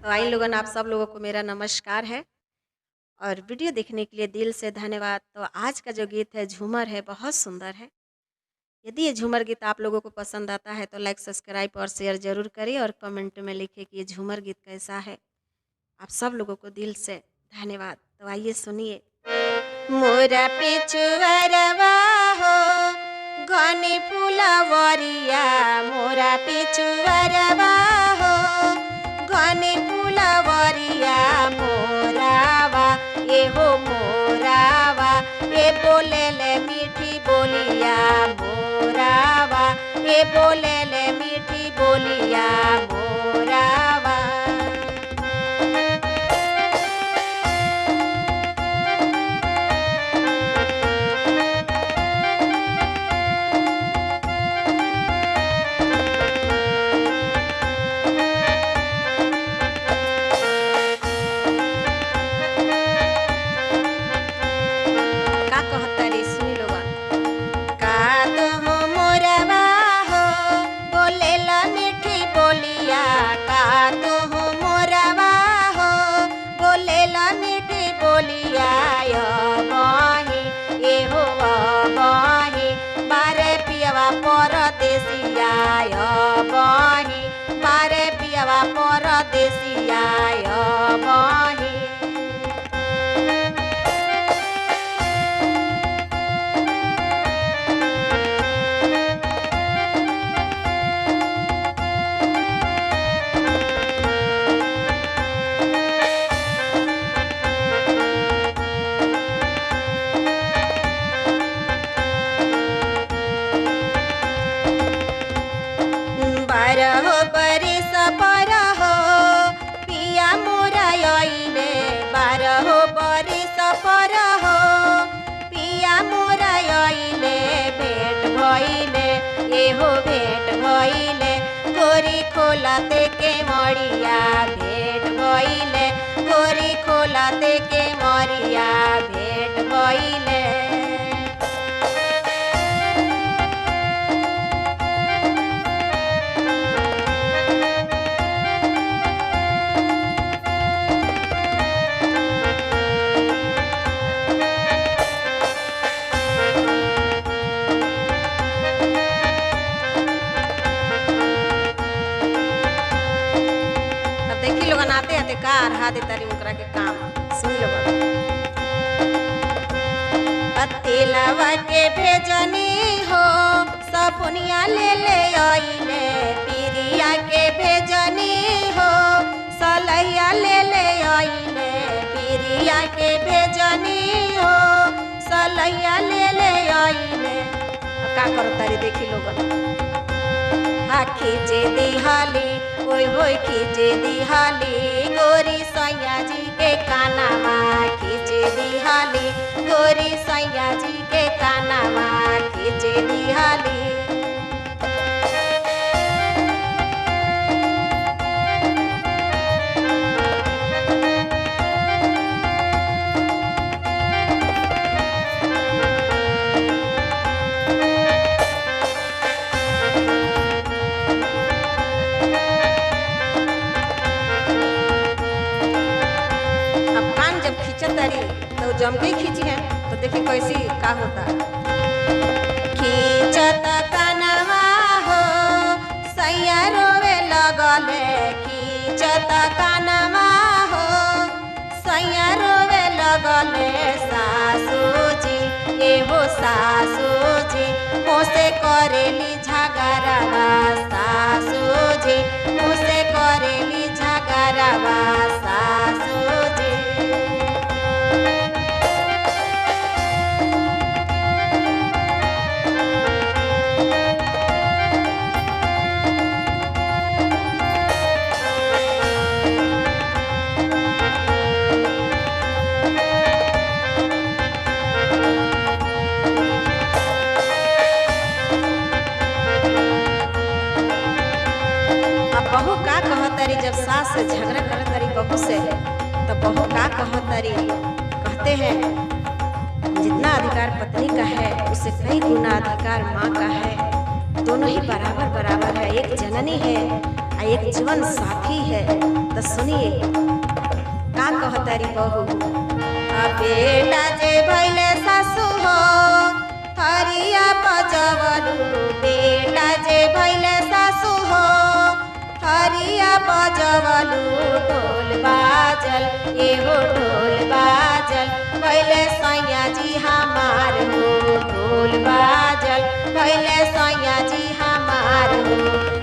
तो आई लोगन, आप सब लोगों को मेरा नमस्कार है और वीडियो देखने के लिए दिल से धन्यवाद। तो आज का जो गीत है झूमर है, बहुत सुंदर है। यदि ये झूमर गीत आप लोगों को पसंद आता है तो लाइक, सब्सक्राइब और शेयर जरूर करिए और कमेंट में लिखिए कि ये झूमर गीत कैसा है। आप सब लोगों को दिल से धन्यवाद। तो आइए सुनिए। मोरा पिछुअरवा हो घने फुलवरिया, मोरा पिछुअरवा हो घने फुलवरिया, मोरावा ए हो मोरावा ए बोले ले मीठी बोलिया, मोरावा ए बोले ले मीठी बोलिया, मोरावा। का कहता रे सुनी लोगन। का तो हो मोरवा हो बोले ला मीठी बोलिया, का तो हो मोरवा हो बोले ला मीठी बोलिया, यो बही ए हो बही बारे पियवा परदेसिया, यो बही बारे पियवा परदेसिया, यो बही। बारह बरिस परह पिया मोरा आइले, बारह बरिस परह पिया मोरा आइले, भेट भइले एहो भेट भइले, गोरी खोलते के मरिया, भेट भइले गोरी खोलते के मरिया, भेट भइले। देखी लोगन आते आते का अरहा दे तारी उनकरा के काम सुन लोगन। तेलवा के भेजनी हो सपुनिया ले ले आइले, पिरिया के भेजनी हो सलैया ले ले आइले, पिरिया के भेजनी हो सलैया ले ले आइले। का करो तारी देखी लोगन। हा खींचे दिहाली ओए होए खींचे दिहाली, गोरी सैया जी के कानावा खींचे दिहाली, गोरी सैया जी के कानावा खींचे दिहाली। तो जम के खींची है तो देखिए कैसी का होता। खींचत कनवा हो सैया रोवे लगले, खींचत कनवा हो सैया रोवे लगले, सासू जी एहो सासू जी मोसे करेली झगड़ावा, सासू जी मोसे करेली झगड़ावा, सासू जी। बहू का कहतरी जब सास से झगड़ा करत तारी बहू से, तो बहू का कहतरी कहते हैं जितना अधिकार पत्नी का है उससे कई गुना अधिकार माँ का है। दोनों ही बराबर बराबर है, एक जननी है एक जीवन साथी है। तो सुनिए का कहतारी बहू। बेटा जे भैले सासू हो हरिया बजवलू, बेटा जे भैले सासू हो हरिया बजवलू, ढोल बाजल एहो ढोल बाजल पहले सैया जी हमार हो, ढोल बाजल पहले सैया जी हमार हो,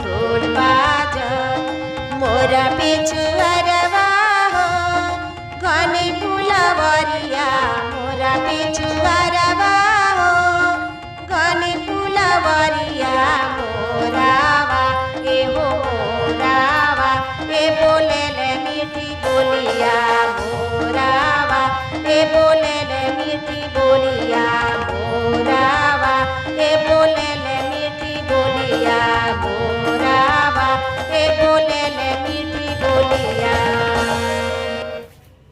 ढोल बाजल मोरा पिछुअरवा हो घनी फुलवरिया, मोरा पिछुअरवा हो घनी फुलवरिया, मोरावा एहो मोरावा ए बोले ले मीठी बोलिया, मोरावा ए बोले ले मीठी बोलिया,